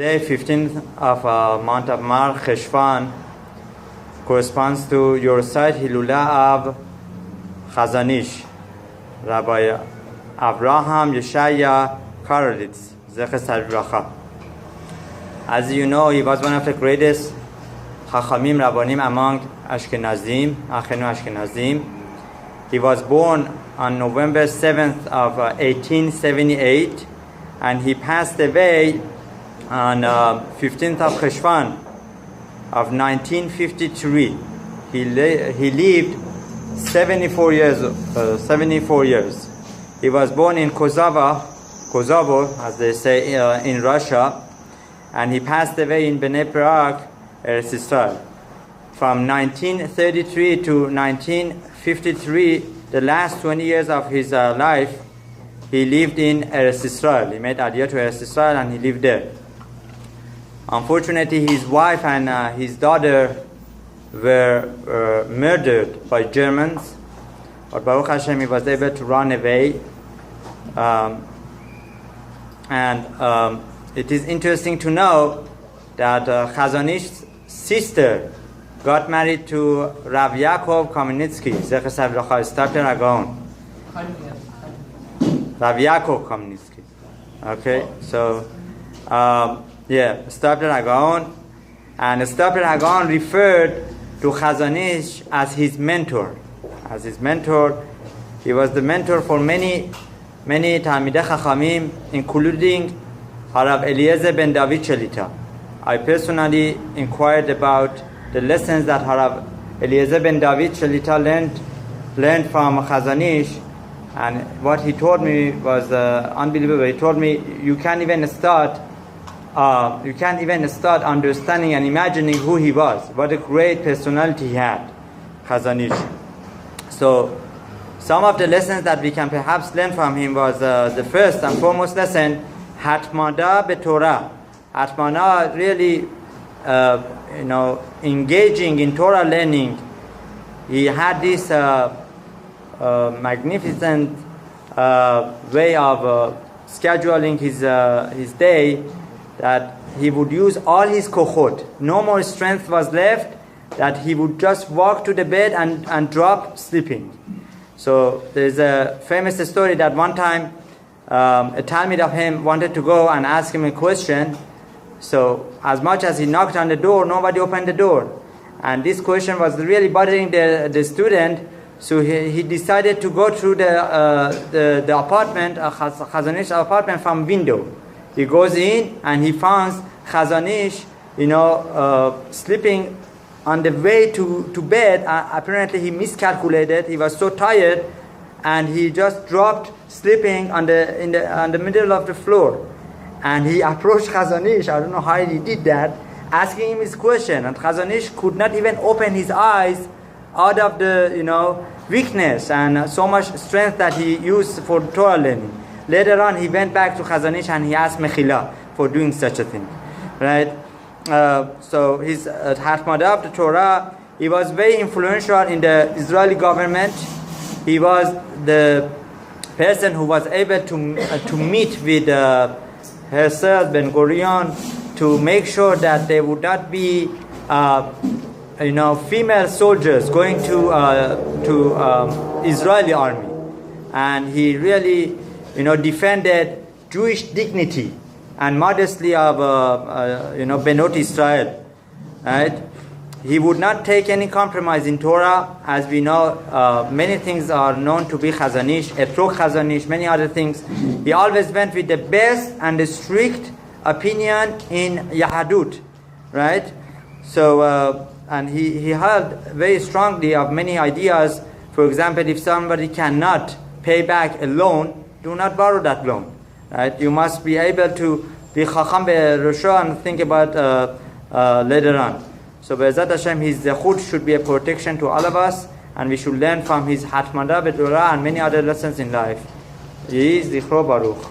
Day 15th of month of Mar Cheshvan corresponds to your site Hilula of Chazon Ish, Rabbi Avraham Yeshaya Karelitz, Zecher Tzaddik. As you know, he was one of the greatest Chachamim Rabbanim among Ashkenazim, Achenu Ashkenazim. He was born on November 7th of 1878, and he passed away on 15th of Cheshvan of 1953. He lived 74 years. He was born in Kosovo, as they say, in Russia, and he passed away in Bnei Brak, Eretz Yisrael. From 1933 to 1953, the last 20 years of his life, he lived in Eretz Yisrael. He made Aliyah to Eretz Yisrael and he lived there. Unfortunately, his wife and his daughter were murdered by Germans. But Baruch Hashem, he was able to run away. It is interesting to know that Chazon Ish's sister got married to Rav Yaakov Kamenetsky, Zecher Tzaddik, Stapler Agaon. Rav Yaakov Kamenetsky. Okay, so Stapler Agaon, and Stapler Agaon referred to Chazon Ish as his mentor. As his mentor, he was the mentor for many Talmidei Chachamim, including Harav Eliezer ben David Shelita. I personally inquired about the lessons that Harav Eliezer ben David Shelita learned from Chazon Ish, and what he told me was unbelievable. He told me you can't even start understanding and imagining who he was. What a great personality he had, Chazon Ish. So some of the lessons that we can perhaps learn from him was the first and foremost lesson, Hatmada beTorah. Hatmada, really, engaging in Torah learning. He had this magnificent way of scheduling his day, that he would use all his kochot. No more strength was left, that he would just walk to the bed and drop sleeping. So there's a famous story that one time a Talmid of him wanted to go and ask him a question. So as much as he knocked on the door, nobody opened the door. And this question was really bothering the student. So he decided to go through the apartment, Chazon Ish's apartment, from window. He goes in and he finds Chazon Ish, sleeping on the way to bed. Apparently he miscalculated. He was so tired, and he just dropped sleeping on the middle of the floor. And he approached Chazon Ish. I don't know how he did that, asking him his question. And Chazon Ish could not even open his eyes out of the weakness and so much strength that he used for Torah learning. Later on, he went back to Chazon Ish and he asked Mechila for doing such a thing, right? So his Hatmada of the Torah, he was very influential in the Israeli government. He was the person who was able to meet with Herzl Ben Gurion to make sure that there would not be female soldiers going to Israeli army, and he really defended Jewish dignity and modesty of Benot Israel, right? He would not take any compromise in Torah. As we know, many things are known to be Chazon Ish, Etrog Chazon Ish, many other things. He always went with the best and the strict opinion in Yahadut, right? So, and he held very strongly of many ideas. For example, if somebody cannot pay back a loan, do not borrow that loan, right? You must be able to be Chacham be'Rosho and think about later on. So Be'ezat Hashem, his zechut should be a protection to all of us, and we should learn from his Hatmada beTorah and many other lessons in life. Yehi Zichro Baruch.